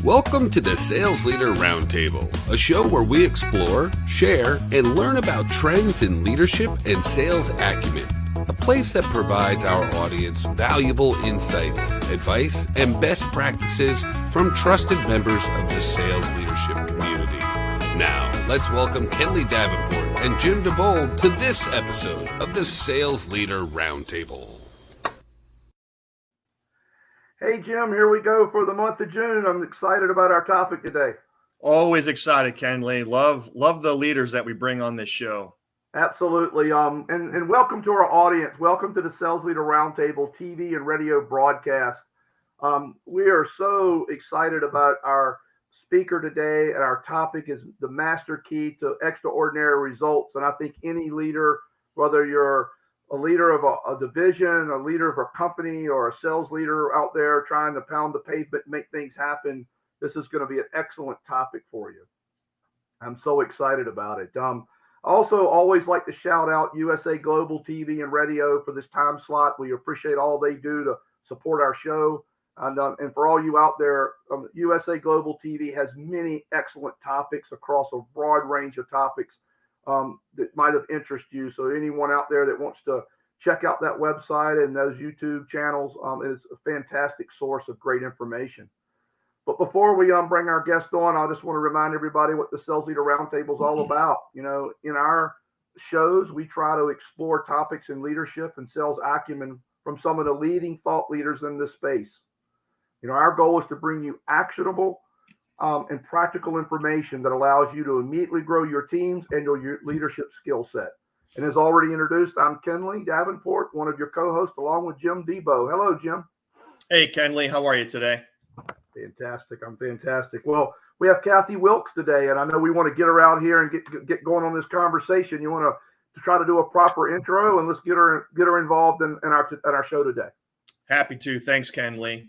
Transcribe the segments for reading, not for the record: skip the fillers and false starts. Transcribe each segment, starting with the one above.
Welcome to the Sales Leader Roundtable, a show where we explore, share, and learn about trends in leadership and sales acumen. A place that provides our audience valuable insights, advice, and best practices from trusted members of the sales leadership community. Now, let's welcome KENDLEY Davenport and Jim DIEBOLD to this episode of the Sales Leader Roundtable. Hey, Jim, here we go for the month of June. I'm excited about our topic today. Always excited, KENDLEY. Love the leaders that we bring on this show. Absolutely. And welcome to our audience. Welcome to the Sales Leader Roundtable TV and radio broadcast. We are so excited about our speaker today, and our topic is the master key to extraordinary results. And I think any leader, whether you're a leader of a division, a leader of a company, or a sales leader out there trying to pound the pavement and make things happen, this is going to be an excellent topic for you. I'm so excited about it. Also, always like to shout out USA Global TV and radio for this time slot. We appreciate all they do to support our show. And for all you out there, USA Global TV has many excellent topics across a broad range of topics that might have interest you. So anyone out there that wants to check out that website and those YouTube channels is a fantastic source of great information. But before we bring our guest on, I just want to remind everybody what the Sales Leader Roundtable is all about. You know, in our shows, we try to explore topics in leadership and sales acumen from some of the leading thought leaders in this space. You know, our goal is to bring you actionable and practical information that allows you to immediately grow your teams and your leadership skill set. And as already introduced, I'm KENDLEY Davenport, one of your co-hosts, along with Jim DIEBOLD. Hello, Jim. Hey, KENDLEY. How are you today? Fantastic. I'm fantastic. Well, we have Cathy Wilkes today, and I know we want to get her out here and get going on this conversation. You want to try to do a proper intro, and let's get her involved in our show today. Happy to. Thanks, KENDLEY.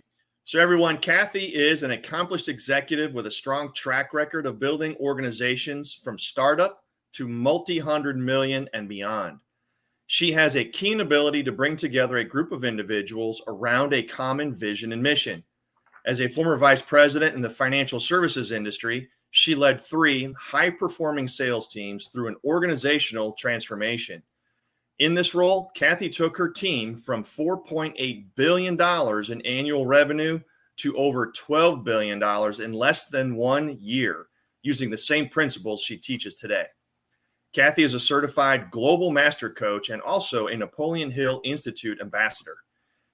So everyone, Cathy is an accomplished executive with a strong track record of building organizations from startup to multi-hundred million and beyond. She has a keen ability to bring together a group of individuals around a common vision and mission. As a former vice president in the financial services industry, she led 3 high-performing sales teams through an organizational transformation. In this role, Cathy took her team from $4.8 billion in annual revenue to over $12 billion in less than 1 year, using the same principles she teaches today. Cathy is a certified global master coach and also a Napoleon Hill Institute ambassador.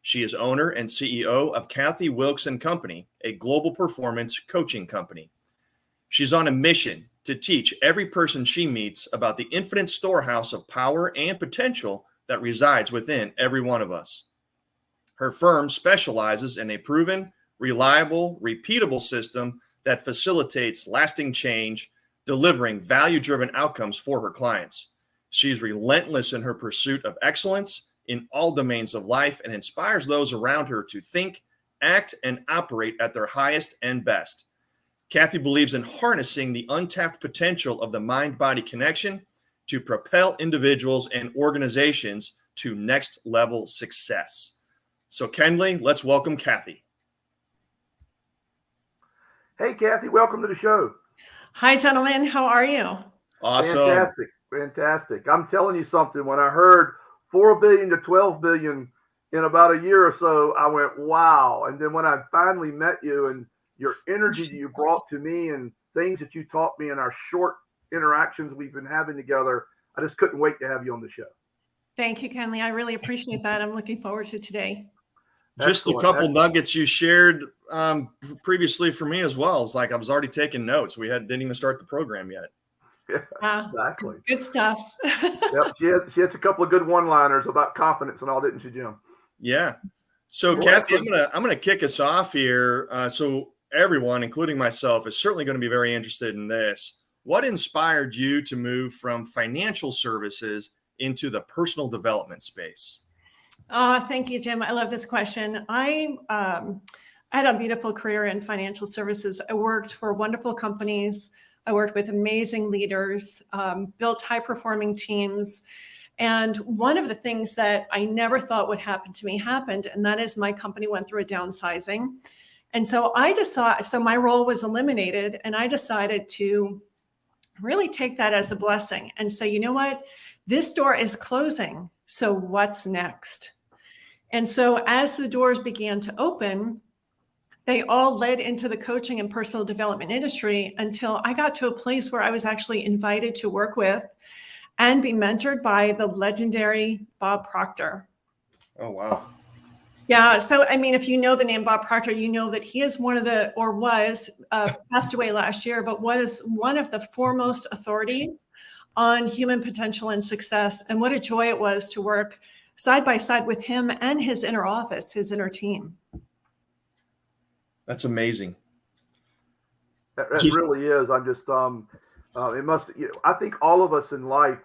She is owner and CEO of Cathy Wilkes & Company, a global performance coaching company. She's on a mission to teach every person she meets about the infinite storehouse of power and potential that resides within every one of us. Her firm specializes in a proven, reliable, repeatable system that facilitates lasting change, delivering value-driven outcomes for her clients. She's relentless in her pursuit of excellence in all domains of life and inspires those around her to think, act, and operate at their highest and best. Cathy believes in harnessing the untapped potential of the mind-body connection to propel individuals and organizations to next-level success. So, KENDLEY, let's welcome Cathy. Hey, Cathy, welcome to the show. Hi, gentlemen. How are you? Awesome. Fantastic. I'm telling you something. When I heard 4 billion to 12 billion in about a year or so, I went, wow. And then when I finally met you and your energy that you brought to me and things that you taught me in our short interactions we've been having together, I just couldn't wait to have you on the show. Thank you, KENDLEY. I really appreciate that. I'm looking forward to today. Just a couple nuggets you shared previously for me as well. It's like I was already taking notes. We didn't even start the program yet. Yeah, exactly. Good stuff. Yep, she has a couple of good one-liners about confidence and all, didn't she, Jim? Yeah. So, Cathy, I'm gonna kick us off here. So everyone, including myself, is certainly going to be very interested in this. What inspired you to move from financial services into the personal development space? Thank you, Jim. I love this question. I had a beautiful career in financial services. I worked for wonderful companies. I worked with amazing leaders, built high-performing teams. And one of the things that I never thought would happen to me happened, and that is my company went through a downsizing. And so so my role was eliminated, and I decided to really take that as a blessing and say, you know what, this door is closing. So what's next? And so as the doors began to open, they all led into the coaching and personal development industry until I got to a place where I was actually invited to work with and be mentored by the legendary Bob Proctor. Oh, wow. Yeah. So, I mean, if you know the name Bob Proctor, you know that he is one of the, or was, passed away last year, but was one of the foremost authorities on human potential and success. And what a joy it was to work side by side with him and his inner office, his inner team. That's amazing. That really is. I'm just, it must, I think all of us in life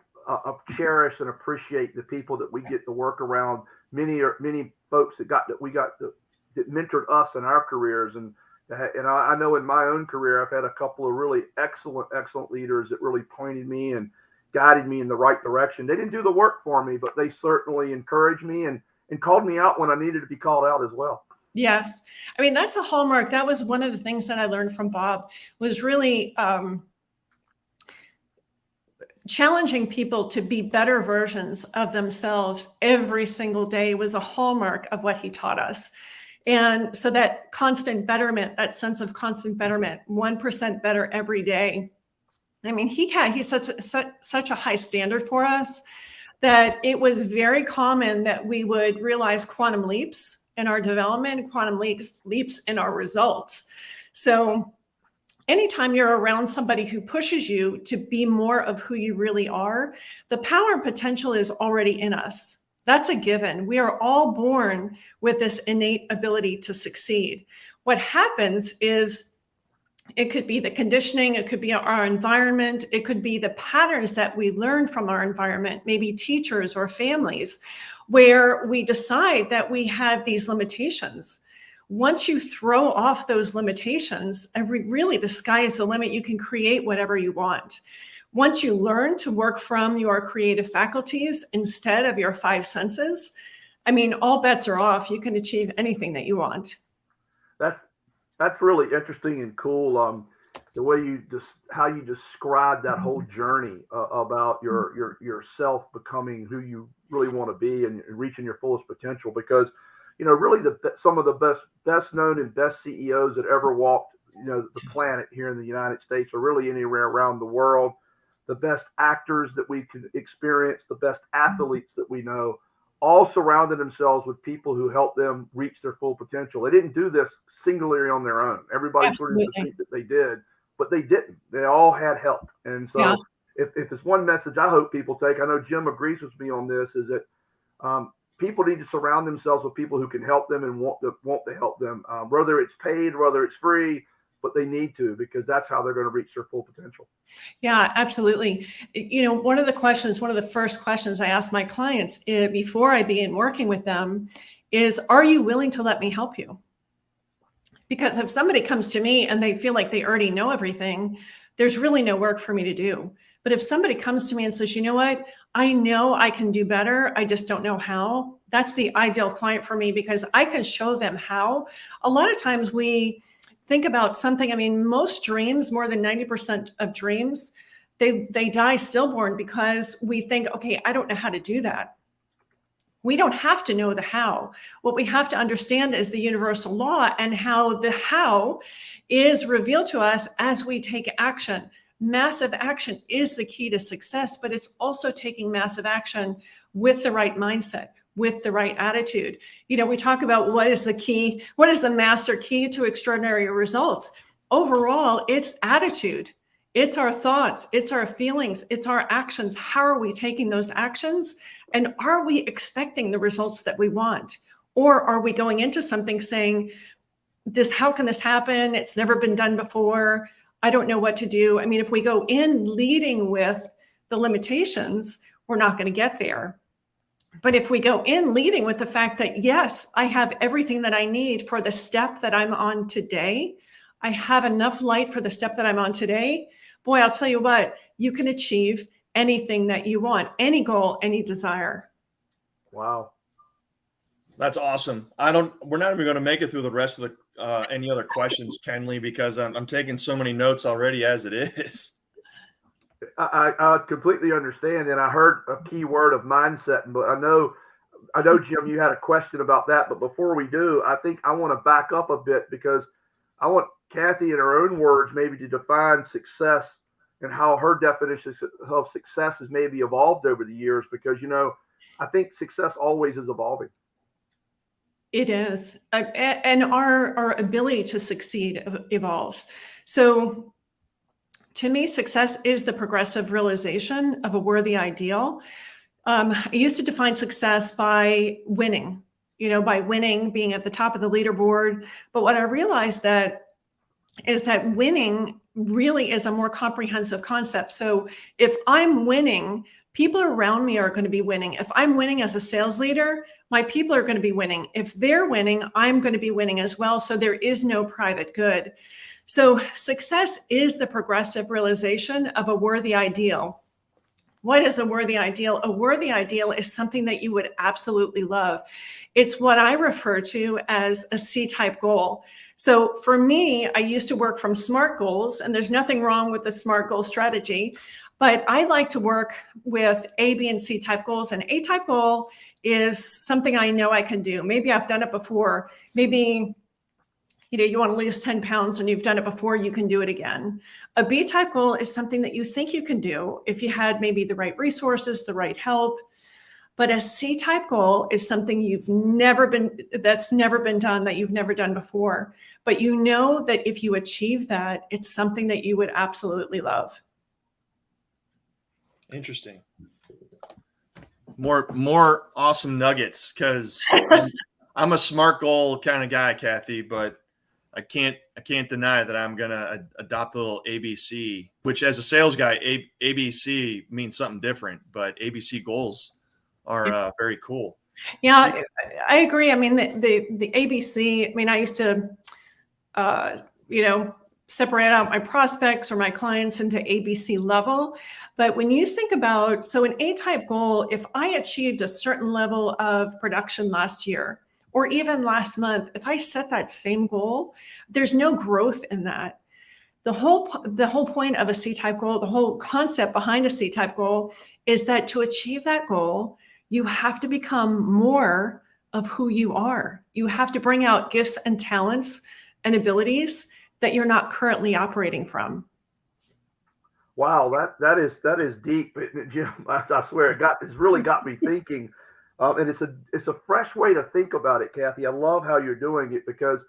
cherish and appreciate the people that we get to work around. Many folks that mentored us in our careers. And I know in my own career, I've had a couple of really excellent leaders that really pointed me and guided me in the right direction. They didn't do the work for me, but they certainly encouraged me and called me out when I needed to be called out as well. Yes. I mean, that's a hallmark. That was one of the things that I learned from Bob, was really challenging people to be better versions of themselves every single day was a hallmark of what he taught us. And so that constant betterment, that sense of constant betterment, 1% better every day. I mean, he set such a high standard for us that it was very common that we would realize quantum leaps in our development, quantum leaps in our results. So anytime you're around somebody who pushes you to be more of who you really are, the power and potential is already in us. That's a given. We are all born with this innate ability to succeed. What happens is it could be the conditioning, it could be our environment, it could be the patterns that we learn from our environment, maybe teachers or families, where we decide that we have these limitations. Once you throw off those limitations, really the sky is the limit. You can create whatever you want. Once you learn to work from your creative faculties instead of your five senses, I mean, all bets are off. You can achieve anything that you want. That's really interesting and cool. The way how you describe that whole journey about yourself becoming who you really want to be and reaching your fullest potential, because really some of the best known and best CEOs that ever walked the planet here in the United States, or really anywhere around the world, the best actors that we can experience, the best athletes that we know, all surrounded themselves with people who helped them reach their full potential. They didn't do this singularly on their own. Everybody sort of think that they did, but they didn't. They all had help. And so if it's one message I hope people take, I know Jim agrees with me on this, is that people need to surround themselves with people who can help them and want to help them, whether it's paid, whether it's free, but they need to, because that's how they're going to reach their full potential. Yeah, absolutely. One of the first questions I ask my clients before I begin working with them is, are you willing to let me help you? Because if somebody comes to me and they feel like they already know everything, there's really no work for me to do. But if somebody comes to me and says, you know what, I know I can do better, I just don't know how, that's the ideal client for me, because I can show them how. A lot of times we think about something, I mean, most dreams, more than 90% of dreams, they die stillborn because we think, okay, I don't know how to do that. We don't have to know the how. What we have to understand is the universal law, and how the how is revealed to us as we take action. Massive action is the key to success, but it's also taking massive action with the right mindset, with the right attitude. We talk about what is the key, what is the master key to extraordinary results? Overall, it's attitude. It's our thoughts, it's our feelings, it's our actions. How are we taking those actions? And are we expecting the results that we want? Or are we going into something saying, how can this happen? It's never been done before. I don't know what to do. I mean, if we go in leading with the limitations, we're not going to get there. But if we go in leading with the fact that, yes, I have everything that I need for the step that I'm on today, I have enough light for the step that I'm on today, boy, I'll tell you what, you can achieve anything that you want, any goal, any desire. Wow. That's awesome. We're not even going to make it through the rest of any other questions, Kenley, because I'm taking so many notes already as it is. I completely understand, and I heard a key word of mindset, but I know, Jim, you had a question about that. But before we do, I think I want to back up a bit because I want Cathy, in her own words, maybe to define success and how her definition of success has maybe evolved over the years. Because I think success always is evolving. It is, and our ability to succeed evolves. So, to me, success is the progressive realization of a worthy ideal. I used to define success by winning, being at the top of the leaderboard. But what I realized is that winning really is a more comprehensive concept. So if I'm winning, people around me are going to be winning. If I'm winning as a sales leader, my people are going to be winning. If they're winning, I'm going to be winning as well. So there is no private good. So success is the progressive realization of a worthy ideal. What is a worthy ideal? A worthy ideal is something that you would absolutely love. It's what I refer to as a C-type goal. So for me, I used to work from SMART goals, and there's nothing wrong with the SMART goal strategy, but I like to work with A, B, and C-type goals. An A-type goal is something I know I can do. Maybe I've done it before. Maybe you want to lose 10 pounds and you've done it before, you can do it again. A B-type goal is something that you think you can do if you had maybe the right resources, the right help. But a C-type goal is something that's never been done, that you've never done before. But you know that if you achieve that, it's something that you would absolutely love. Interesting. More awesome nuggets, because I'm a SMART goal kind of guy, Cathy, but I can't deny that I'm gonna adopt a little ABC, which as a sales guy, ABC means something different, but ABC goals are very cool. Yeah, I agree. I mean, the ABC. I mean, I used to, separate out my prospects or my clients into ABC level. But when you think about, so an A-type goal, if I achieved a certain level of production last year, or even last month, if I set that same goal, there's no growth in that. The whole point of a C-type goal, the whole concept behind a C-type goal is that to achieve that goal, you have to become more of who you are. You have to bring out gifts and talents and abilities that you're not currently operating from. Wow, that is deep, Jim. I swear it's really got me thinking. And it's a fresh way to think about it, Cathy. I love how you're doing it, because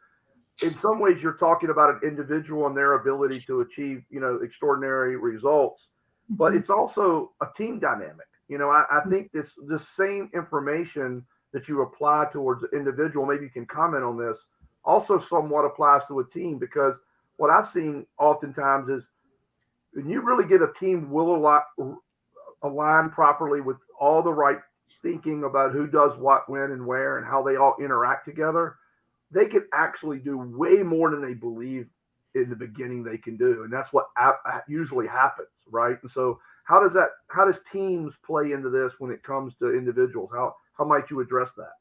in some ways you're talking about an individual and their ability to achieve, extraordinary results, but it's also a team dynamic. I think this same information that you apply towards the individual, maybe you can comment on this, also somewhat applies to a team, because what I've seen oftentimes is when you really get a team will align properly with all the right thinking about who does what, when, and where, and how they all interact together, they can actually do way more than they believe in the beginning they can do. And that's what usually happens, right? And so how does teams play into this when it comes to individuals? How might you address that?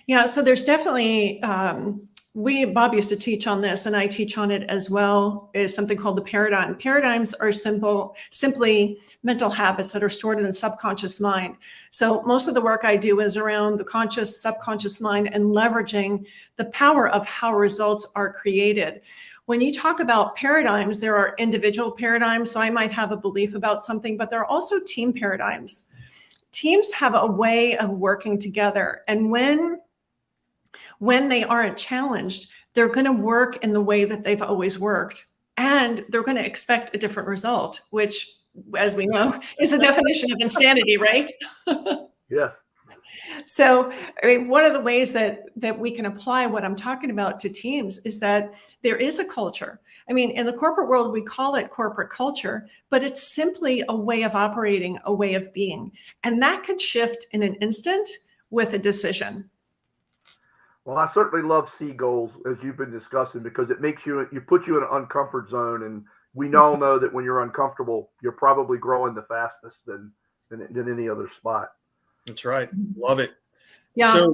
Yeah, so there's definitely, Bob used to teach on this, and I teach on it as well, is something called the paradigm. Paradigms are simply mental habits that are stored in the subconscious mind. So most of the work I do is around the conscious, subconscious mind, and leveraging the power of how results are created. When you talk about paradigms, there are individual paradigms. So I might have a belief about something, but there are also team paradigms. Teams have a way of working together. And when they aren't challenged, they're going to work in the way that they've always worked. And they're going to expect a different result, which, as we know, is a definition of insanity, right? Yes. So, I mean, one of the ways that we can apply what I'm talking about to teams is that there is a culture. I mean, in the corporate world, we call it corporate culture, but it's simply a way of operating, a way of being. And that can shift in an instant with a decision. Well, I certainly love C goals, as you've been discussing, because it makes you put you in an uncomfort zone. And we all know that when you're uncomfortable, you're probably growing the fastest than any other spot. That's right. Love it. Yeah.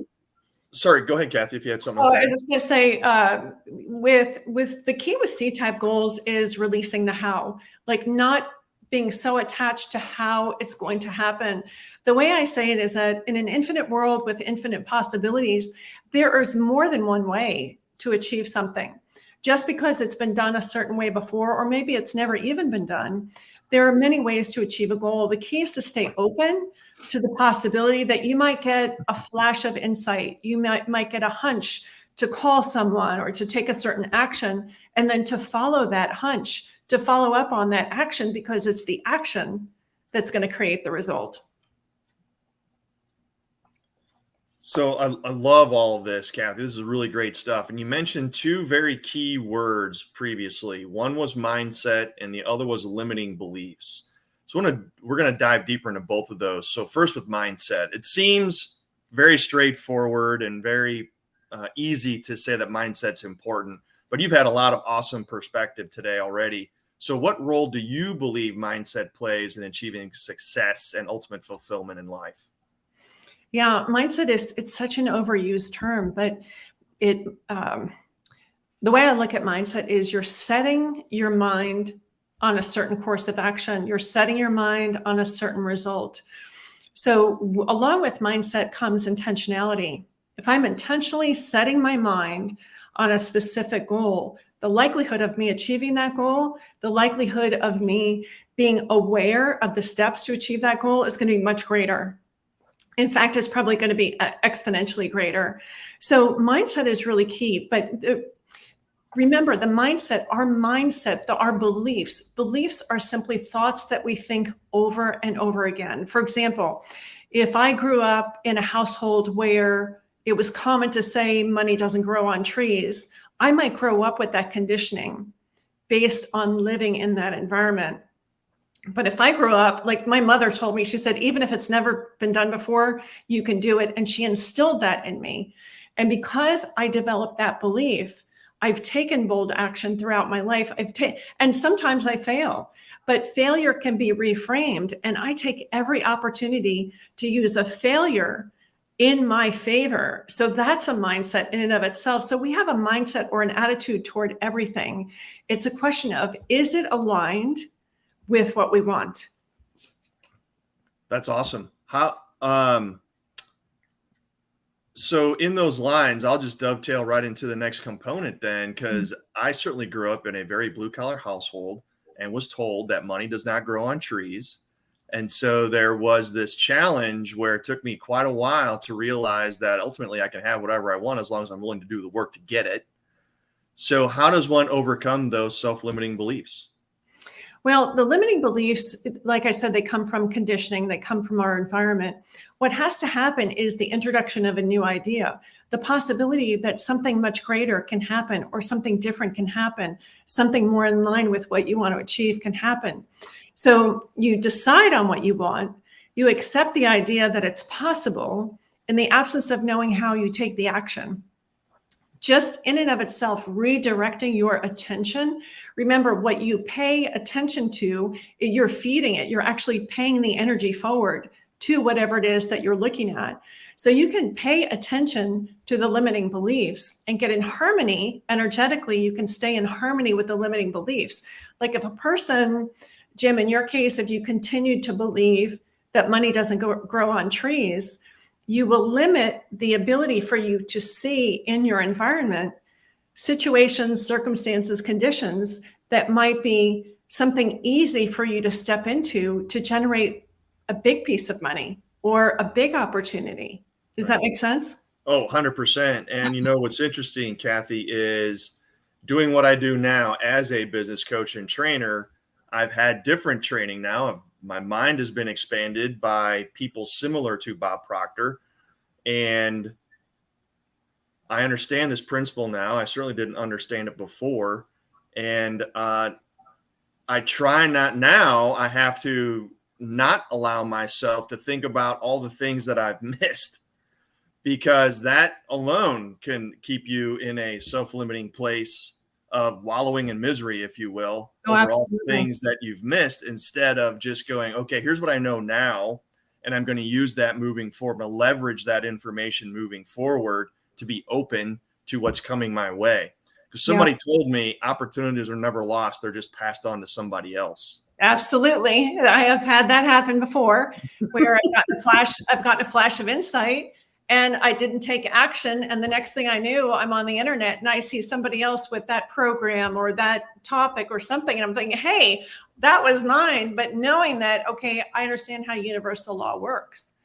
Sorry, go ahead, Kathy, if you had something Oh, to I say. was going to say, with the key with C-type goals is releasing the how, like not being so attached to how it's going to happen. The way I say it is that in an infinite world with infinite possibilities, there is more than one way to achieve something. Just because it's been done a certain way before, or maybe it's never even been done, there are many ways to achieve a goal. The key is to stay open to the possibility that you might get a flash of insight. You might get a hunch to call someone or to take a certain action, and then to follow that hunch, to follow up on that action, because it's the action that's going to create the result. So I love all of this, Kathy. This is really great stuff. And you mentioned two very key words previously. One was mindset and the other was limiting beliefs. So we're going to dive deeper into both of those. So first with mindset, it seems very straightforward and very easy to say that mindset's important, but you've had a lot of awesome perspective today already. So what role do you believe mindset plays in achieving success and ultimate fulfillment in life? Yeah, mindset it's such an overused term, but it the way I look at mindset is you're setting your mind on a certain course of action. You're setting your mind on a certain result. So along with mindset comes intentionality. If I'm intentionally setting my mind on a specific goal, the likelihood of me achieving that goal, the likelihood of me being aware of the steps to achieve that goal is going to be much greater. In fact, it's probably going to be exponentially greater. So mindset is really key. But remember, the mindset, our beliefs are simply thoughts that we think over and over again. For example, if I grew up in a household where it was common to say money doesn't grow on trees, I might grow up with that conditioning based on living in that environment. But if I grew up, like my mother told me, she said, even if it's never been done before, you can do it. And she instilled that in me. And because I developed that belief, I've taken bold action throughout my life. And sometimes I fail, but failure can be reframed. And I take every opportunity to use a failure in my favor. So that's a mindset in and of itself. So we have a mindset or an attitude toward everything. It's a question of, is it aligned with what we want? That's awesome. So in those lines, I'll just dovetail right into the next component then, because I certainly grew up in a very blue collar household and was told that money does not grow on trees. And so there was this challenge where it took me quite a while to realize that ultimately I can have whatever I want as long as I'm willing to do the work to get it. So how does one overcome those self-limiting beliefs? Well, the limiting beliefs, like I said, they come from conditioning, they come from our environment. What has to happen is the introduction of a new idea, the possibility that something much greater can happen or something different can happen, something more in line with what you want to achieve can happen. So you decide on what you want, you accept the idea that it's possible. In the absence of knowing how, you take the action. Just in and of itself, redirecting your attention. Remember, what you pay attention to, you're feeding it. You're actually paying the energy forward to whatever it is that you're looking at. So you can pay attention to the limiting beliefs and get in harmony energetically. You can stay in harmony with the limiting beliefs. Like if a person, Jim, in your case, if you continued to believe that money doesn't grow on trees, you will limit the ability for you to see in your environment situations, circumstances, conditions that might be something easy for you to step into to generate a big piece of money or a big opportunity. Does that make sense? Oh, 100%. And you know, what's interesting, Kathy, is doing what I do now as a business coach and trainer. I've had different training now. My mind has been expanded by people similar to Bob Proctor. And I understand this principle now. I certainly didn't understand it before. And I try not now. I have to not allow myself to think about all the things that I've missed, because that alone can keep you in a self-limiting place of wallowing in misery, if you will, over all the things that you've missed, instead of just going, okay, here's what I know now, and I'm going to use that moving forward. I'm going to leverage that information moving forward to be open to what's coming my way. Because somebody told me opportunities are never lost. They're just passed on to somebody else. Absolutely. I have had that happen before where I've gotten a flash of insight and I didn't take action. And the next thing I knew, I'm on the internet and I see somebody else with that program or that topic or something. And I'm thinking, hey, that was mine. But knowing that, okay, I understand how universal law works.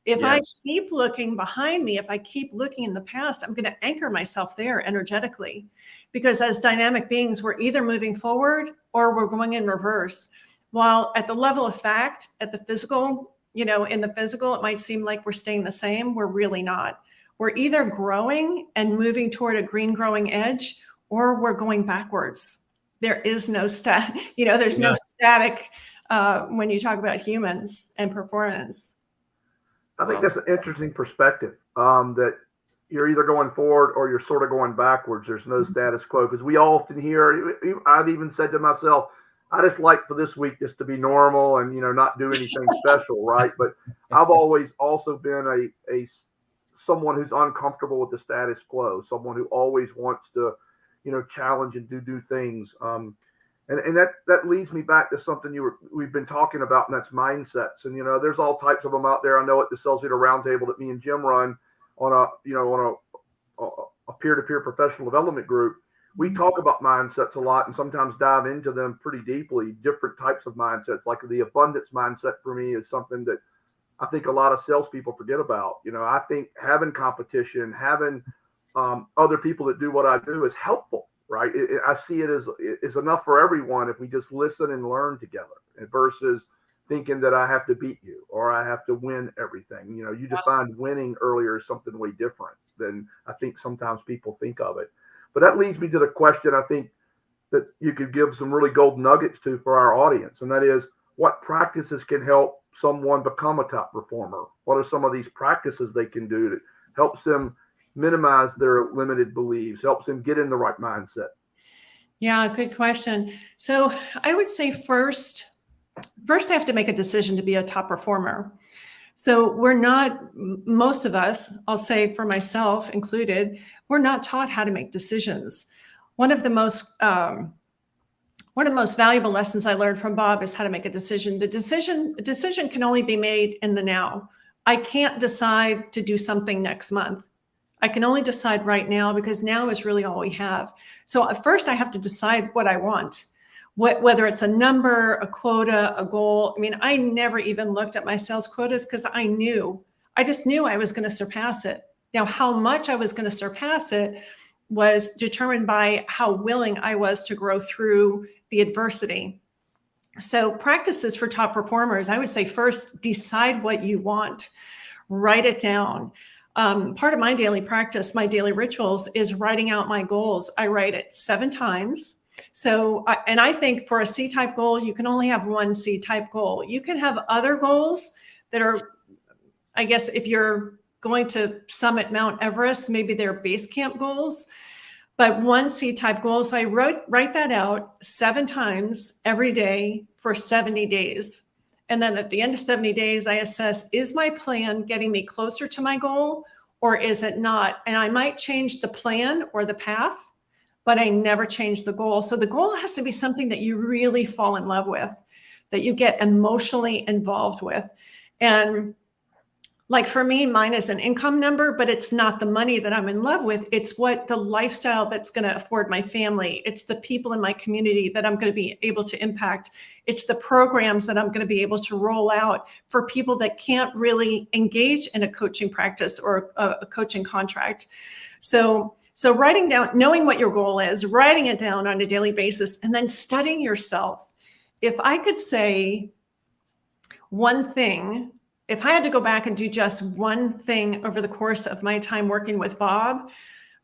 If I keep looking behind me, if I keep looking in the past, I'm going to anchor myself there energetically, because as dynamic beings, we're either moving forward or we're going in reverse. While at the level of fact, at the physical, in the physical, it might seem like we're staying the same. We're really not. We're either growing and moving toward a green growing edge, or we're going backwards. There is no there's no static when you talk about humans and performance. I think that's an interesting perspective, that you're either going forward or you're sort of going backwards. There's no status quo, because we often hear, I've even said to myself, I just like for this week just to be normal and, not do anything special, right? But I've always also been a someone who's uncomfortable with the status quo, someone who always wants to, challenge and do things. And that leads me back to something we've been talking about, and that's mindsets. And there's all types of them out there. I know at the Sales Leader Roundtable that me and Jim run on a peer-to-peer professional development group. We talk about mindsets a lot and sometimes dive into them pretty deeply. Different types of mindsets, like the abundance mindset for me, is something that I think a lot of salespeople forget about. I think having competition, having other people that do what I do is helpful. Right. I see it as enough for everyone if we just listen and learn together, versus thinking that I have to beat you or I have to win everything. You defined winning earlier as something way different than I think sometimes people think of it. But that leads me to the question I think that you could give some really gold nuggets to for our audience. And that is, what practices can help someone become a top performer? What are some of these practices they can do that helps them minimize their limited beliefs, helps them get in the right mindset? Yeah, good question. So I would say first I have to make a decision to be a top performer. So most of us, I'll say for myself included, we're not taught how to make decisions. One of the most valuable lessons I learned from Bob is how to make a decision. A decision can only be made in the now. I can't decide to do something next month. I can only decide right now, because now is really all we have. So at first I have to decide what I want, whether it's a number, a quota, a goal. I mean, I never even looked at my sales quotas because I just knew I was going to surpass it. Now, how much I was going to surpass it was determined by how willing I was to grow through the adversity. So practices for top performers, I would say first, decide what you want, write it down. Part of my daily practice, my daily rituals, is writing out my goals. I write it 7 times. So, and I think for a C-type goal, you can only have one C-type goal. You can have other goals that are, I guess, if you're going to summit Mount Everest, maybe they're base camp goals, but one C-type goal. So I write that out 7 times every day for 70 days. And then at the end of 70 days, I assess, is my plan getting me closer to my goal or is it not? And I might change the plan or the path, but I never change the goal. So the goal has to be something that you really fall in love with, that you get emotionally involved with. And like for me, mine is an income number, but it's not the money that I'm in love with. It's what the lifestyle that's going to afford my family. It's the people in my community that I'm going to be able to impact. It's the programs that I'm going to be able to roll out for people that can't really engage in a coaching practice or a coaching contract. So writing down, knowing what your goal is, writing it down on a daily basis, and then studying yourself. If I could say one thing, if I had to go back and do just one thing over the course of my time working with Bob,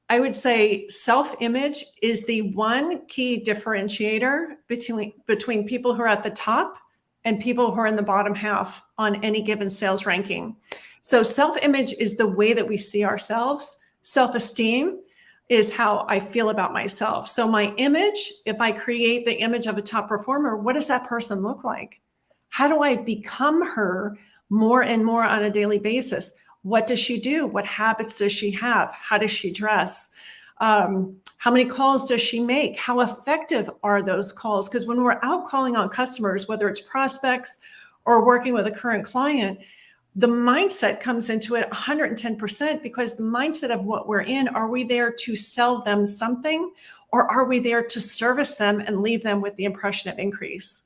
I would say self-image is the one key differentiator between people who are at the top and people who are in the bottom half on any given sales ranking. So self-image is the way that we see ourselves. Self-esteem is how I feel about myself. So my image, if I create the image of a top performer, what does that person look like? How do I become her more and more on a daily basis? What does she do? What habits does she have? How does she dress? How many calls does she make? How effective are those calls? Because when we're out calling on customers, whether it's prospects or working with a current client, the mindset comes into it 110%, because the mindset of what we're in, are we there to sell them something, or are we there to service them and leave them with the impression of increase?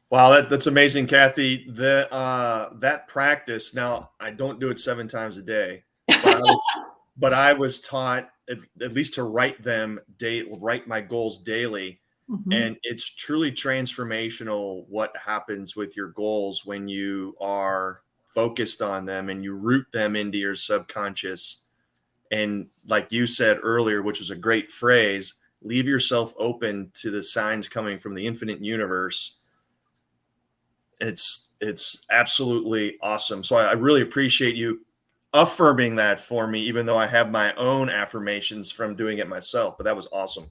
Wow, that's amazing, Cathy. That practice, now I don't do it 7 times a day, but I was taught at least to write my goals daily. Mm-hmm. And it's truly transformational what happens with your goals when you are focused on them and you root them into your subconscious. And like you said earlier, which was a great phrase, leave yourself open to the signs coming from the infinite universe. It's absolutely awesome. So I really appreciate you affirming that for me, even though I have my own affirmations from doing it myself. But that was awesome.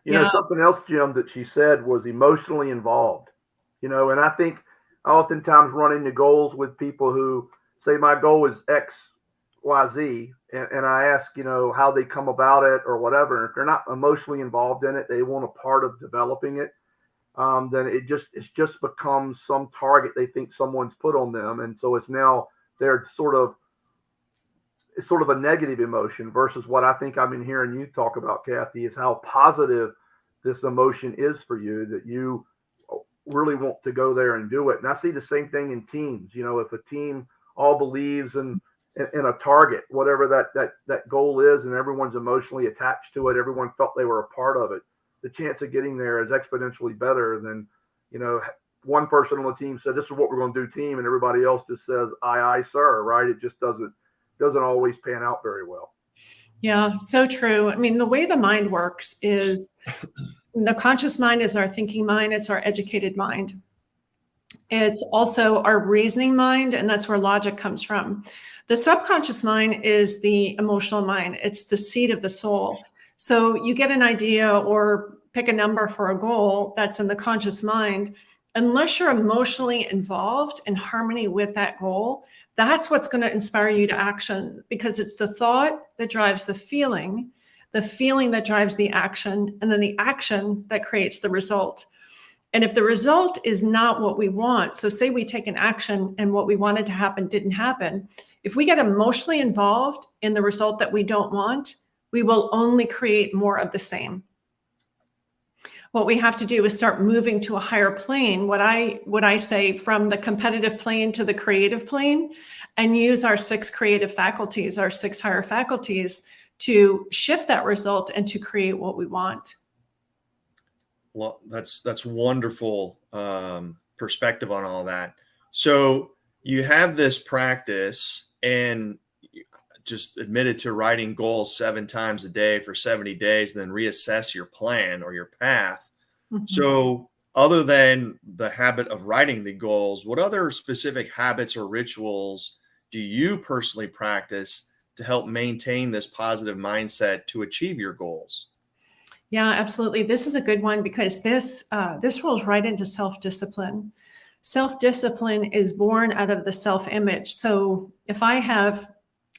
You know, something else, Jim, that she said was emotionally involved. You know, and I think I oftentimes run into goals with people who say my goal is X, Y, Z, and I ask, you know, how they come about it or whatever. And if they're not emotionally involved in it, they want a part of developing it. Then it just becomes some target they think someone's put on them, and so it's now they're sort of a negative emotion versus what I think I've been hearing you talk about, Cathy, is how positive this emotion is for you, that you really want to go there and do it. And I see the same thing in teams. You know, if a team all believes in a target, whatever that goal is, and everyone's emotionally attached to it, everyone felt they were a part of it, the chance of getting there is exponentially better than, you know, one person on the team said, this is what we're going to do, team, and everybody else just says, aye, aye, sir, right? It just doesn't always pan out very well. Yeah, so true. I mean, the way the mind works is the conscious mind is our thinking mind. It's our educated mind. It's also our reasoning mind, and that's where logic comes from. The subconscious mind is the emotional mind. It's the seat of the soul. So you get an idea or pick a number for a goal that's in the conscious mind. Unless you're emotionally involved in harmony with that goal, that's what's going to inspire you to action, because it's the thought that drives the feeling that drives the action, and then the action that creates the result. And if the result is not what we want, so say we take an action and what we wanted to happen didn't happen, if we get emotionally involved in the result that we don't want, we will only create more of the same. What we have to do is start moving to a higher plane, what I say, from the competitive plane to the creative plane, and use our 6 creative faculties, our 6 higher faculties, to shift that result and to create what we want. Well, that's wonderful perspective on all that. So you have this practice and just admitted to writing goals 7 times a day for 70 days, and then reassess your plan or your path. Mm-hmm. So other than the habit of writing the goals, what other specific habits or rituals do you personally practice to help maintain this positive mindset to achieve your goals? Yeah, absolutely. This is a good one, because this rolls right into self-discipline. Self-discipline is born out of the self-image. So if I have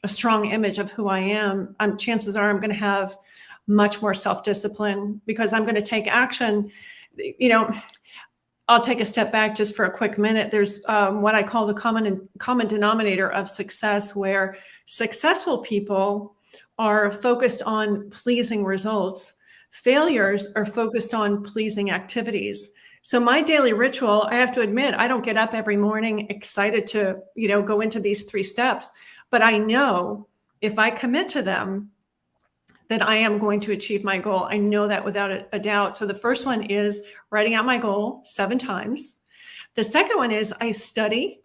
a strong image of who I am, chances are I'm going to have much more self-discipline, because I'm going to take action. You know, I'll take a step back just for a quick minute. There's what I call the common denominator of success, where successful people are focused on pleasing results. Failures are focused on pleasing activities. So my daily ritual, I have to admit, I don't get up every morning excited to, go into these 3 steps, but I know if I commit to them, that I am going to achieve my goal. I know that without a doubt. So the first one is writing out my goal 7 times. The second one is I study,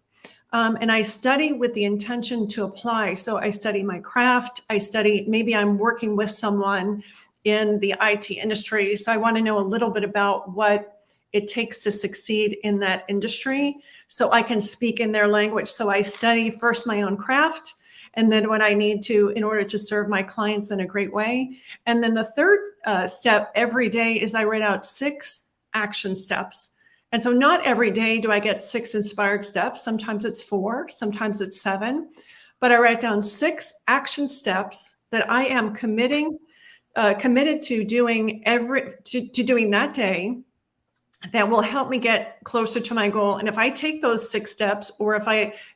and I study with the intention to apply. So I study my craft. I study, maybe I'm working with someone in the IT industry. So I want to know a little bit about what it takes to succeed in that industry, so I can speak in their language. So I study first my own craft, and then when I need to, in order to serve my clients in a great way. And then the third step every day is I write out 6 action steps. And so not every day do I get 6 inspired steps. Sometimes it's 4, sometimes it's 7, but I write down 6 action steps that I am committed to doing doing that day, that will help me get closer to my goal. And if I take those 6 steps, or if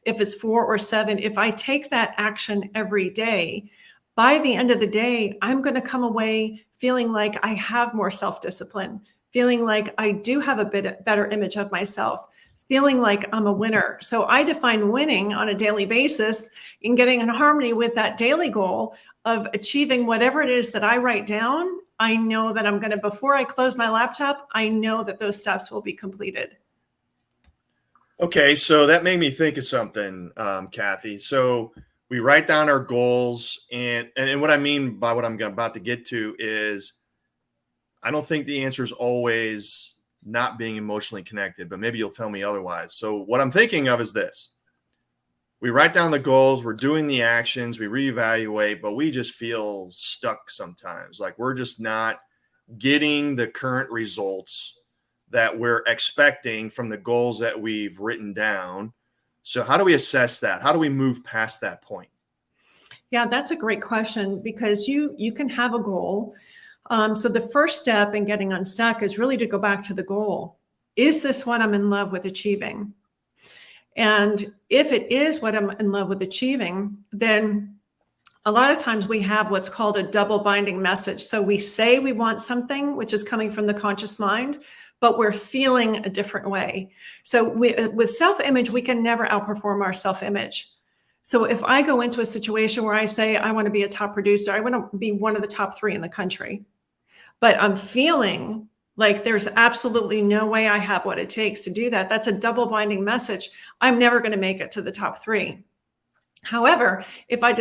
it's 4 or 7, if I take that action every day, by the end of the day, I'm going to come away feeling like I have more self-discipline, feeling like I do have a bit better image of myself, feeling like I'm a winner. So I define winning on a daily basis in getting in harmony with that daily goal of achieving whatever it is that I write down. I know that I'm going to, before I close my laptop, I know that those steps will be completed. Okay, so that made me think of something, Cathy. So we write down our goals, and what I mean by what I'm about to get to is, I don't think the answer is always not being emotionally connected, but maybe you'll tell me otherwise. So what I'm thinking of is this. We write down the goals, we're doing the actions, we reevaluate, but we just feel stuck sometimes. Like we're just not getting the current results that we're expecting from the goals that we've written down. So how do we assess that? How do we move past that point? Yeah, that's a great question, because you can have a goal. So the first step in getting unstuck is really to go back to the goal. Is this what I'm in love with achieving? And if it is what I'm in love with achieving, then a lot of times we have what's called a double binding message. So we say we want something, which is coming from the conscious mind, but we're feeling a different way. So with self-image, we can never outperform our self-image. So if I go into a situation where I say, I want to be a top producer, I want to be one of the top 3 in the country, but I'm feeling like there's absolutely no way I have what it takes to do that, that's a double binding message. I'm never going to make it to the top 3. However, if I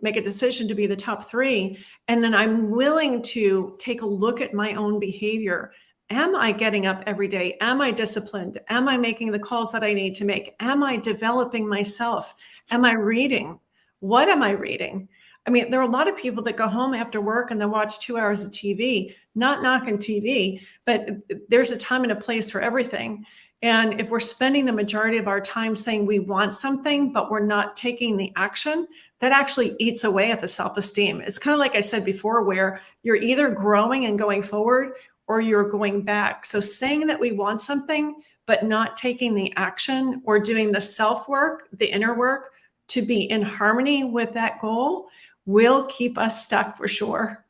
make a decision to be the top 3, and then I'm willing to take a look at my own behavior, am I getting up every day? Am I disciplined? Am I making the calls that I need to make? Am I developing myself? Am I reading? What am I reading? I mean, there are a lot of people that go home after work and they watch 2 hours of TV, not knocking TV, but there's a time and a place for everything. And if we're spending the majority of our time saying we want something, but we're not taking the action, that actually eats away at the self-esteem. It's kind of like I said before, where you're either growing and going forward or you're going back. So saying that we want something, but not taking the action or doing the self-work, the inner work to be in harmony with that goal will keep us stuck for sure.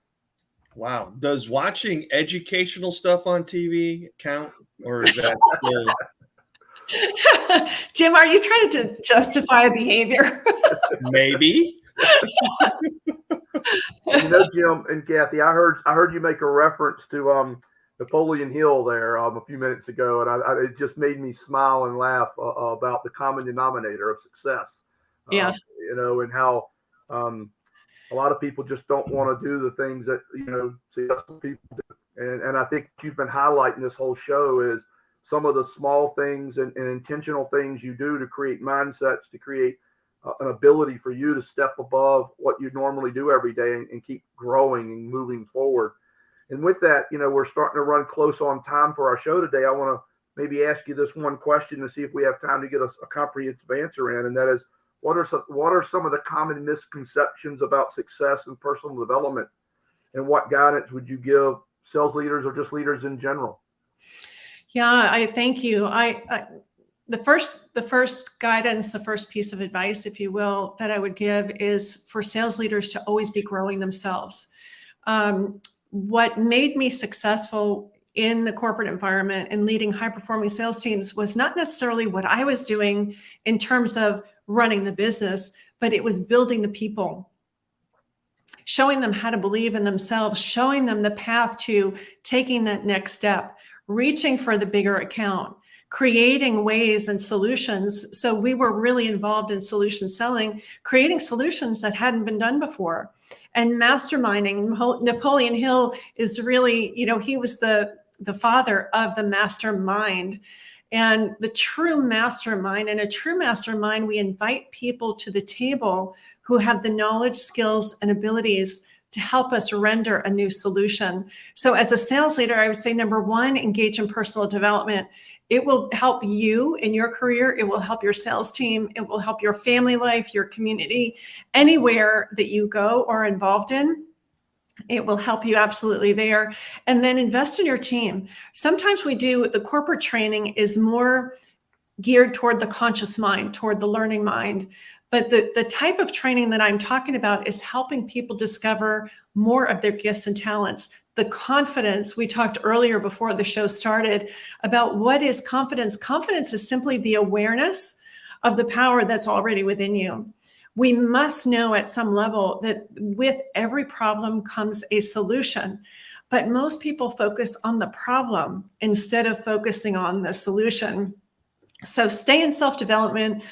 Wow. Does watching educational stuff on TV count, or is that Jim, are you trying to justify a behavior? maybe? Jim and Cathy, I heard you make a reference to Napoleon Hill there a few minutes ago, and it just made me smile and laugh about the common denominator of success. Yeah. And how a lot of people just don't want to do the things that successful people do. And I think you've been highlighting this whole show is some of the small things and intentional things you do to create mindsets, to create an ability for you to step above what you normally do every day and keep growing and moving forward. And with that, we're starting to run close on time for our show today. I want to maybe ask you this one question to see if we have time to get a comprehensive answer in, and that is, what are some of the common misconceptions about success and personal development, and what guidance would you give sales leaders or just leaders in general? Yeah, I thank you. The first guidance, the first piece of advice, if you will, that I would give is for sales leaders to always be growing themselves. What made me successful in the corporate environment and leading high-performing sales teams was not necessarily what I was doing in terms of running the business, but it was building the people, showing them how to believe in themselves, showing them the path to taking that next step, reaching for the bigger account, creating ways and solutions. So we were really involved in solution selling, creating solutions that hadn't been done before. And masterminding. Napoleon Hill is really, he was the father of the mastermind. And the true mastermind, and a true mastermind, we invite people to the table who have the knowledge, skills, and abilities to help us render a new solution. So as a sales leader, I would say, number one, engage in personal development. It will help you in your career. It will help your sales team. It will help your family life, your community, anywhere that you go or are involved in. It will help you absolutely there. And then invest in your team. Sometimes the corporate training is more geared toward the conscious mind, toward the learning mind. But the type of training that I'm talking about is helping people discover more of their gifts and talents. The confidence, we talked earlier before the show started about what is confidence. Confidence is simply the awareness of the power that's already within you. We must know at some level that with every problem comes a solution. But most people focus on the problem instead of focusing on the solution. So stay in self-development,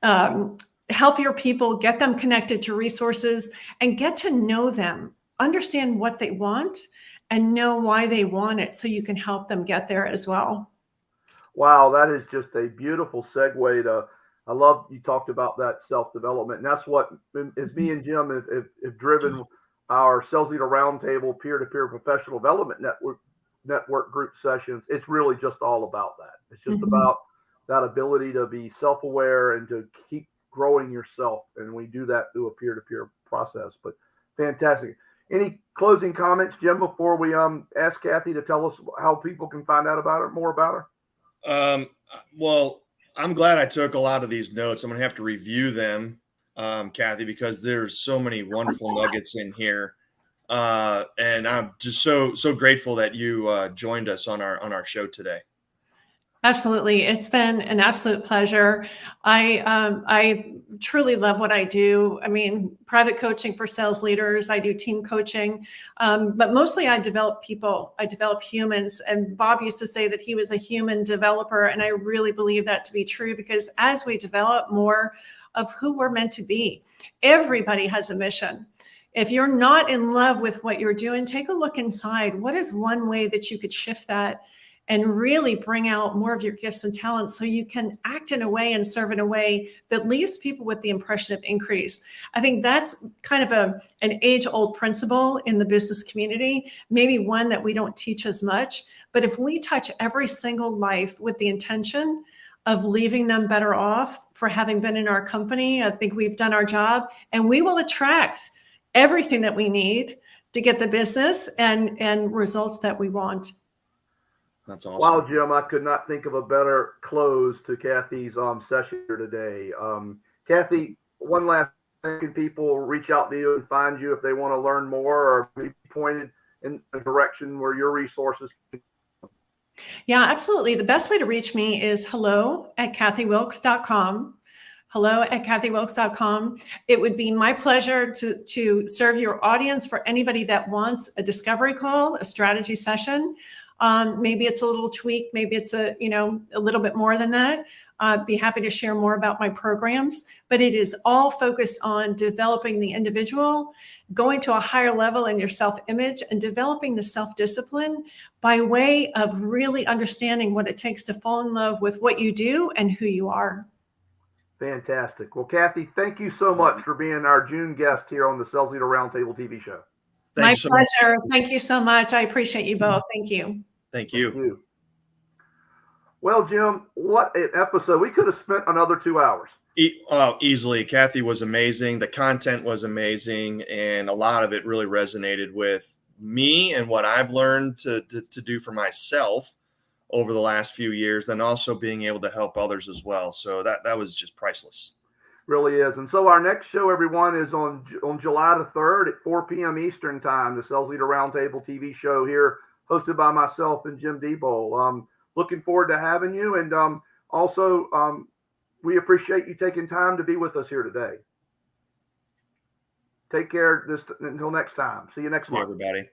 help your people, get them connected to resources, and get to know them, understand what they want, and know why they want it so you can help them get there as well. Wow, that is just a beautiful segue to, I love you talked about that self-development. And that's what is me and Jim have driven our Sales Leader Roundtable peer-to-peer professional development network group sessions. It's really just all about that. It's just about that ability to be self-aware and to keep growing yourself. And we do that through a peer-to-peer process. But fantastic. Any closing comments, Jim, before we ask Cathy to tell us how people can find out about her, more about her? Well, I'm glad I took a lot of these notes. I'm going to have to review them, Cathy, because there's so many wonderful nuggets in here. And I'm just so grateful that you joined us on our show today. Absolutely. It's been an absolute pleasure. I truly love what I do. I mean, private coaching for sales leaders. I do team coaching, but mostly I develop people. I develop humans. And Bob used to say that he was a human developer. And I really believe that to be true, because as we develop more of who we're meant to be, everybody has a mission. If you're not in love with what you're doing, take a look inside. What is one way that you could shift that and really bring out more of your gifts and talents so you can act in a way and serve in a way that leaves people with the impression of increase? I think that's kind of an age-old principle in the business community, maybe one that we don't teach as much. But if we touch every single life with the intention of leaving them better off for having been in our company, I think we've done our job, and we will attract everything that we need to get the business and results that we want. That's awesome. Wow, Jim, I could not think of a better close to Cathy's session here today. Cathy, one last thing, can people reach out to you and find you if they want to learn more or be pointed in a direction where your resources can? Yeah, absolutely. The best way to reach me is hello@CathyWilkes.com. hello@CathyWilkes.com. It would be my pleasure to serve your audience for anybody that wants a discovery call, a strategy session. Maybe it's a little tweak. Maybe it's a little bit more than that. I'd be happy to share more about my programs, but it is all focused on developing the individual, going to a higher level in your self-image, and developing the self-discipline by way of really understanding what it takes to fall in love with what you do and who you are. Fantastic. Well, Cathy, thank you so much for being our June guest here on the Sales Leader Roundtable TV show. My pleasure. Thank you so much. I appreciate you both. Thank you. Thank you. Well, Jim, what an episode. We could have spent another 2 hours. Easily. Cathy was amazing. The content was amazing. And a lot of it really resonated with me and what I've learned to do for myself over the last few years, then also being able to help others as well. So that was just priceless. Really is. And so our next show, everyone, is on July the 3rd at 4 p.m. Eastern time, the Sales Leader Roundtable TV show here, hosted by myself and Jim DIEBOLD. Looking forward to having you. And also, we appreciate you taking time to be with us here today. Take care until next time. See you next month. Everybody.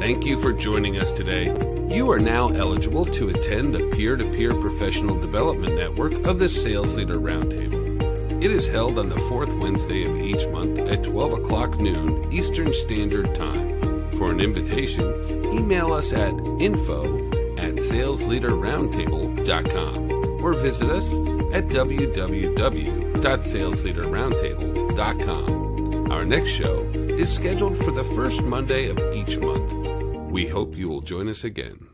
Thank you for joining us today. You are now eligible to attend the peer-to-peer professional development network of the Sales Leader Roundtable. It is held on the fourth Wednesday of each month at 12 o'clock noon Eastern Standard Time. For an invitation, email us at info@salesleaderroundtable.com or visit us at www.salesleaderroundtable.com. Our next show is scheduled for the first Monday of each month. We hope you will join us again.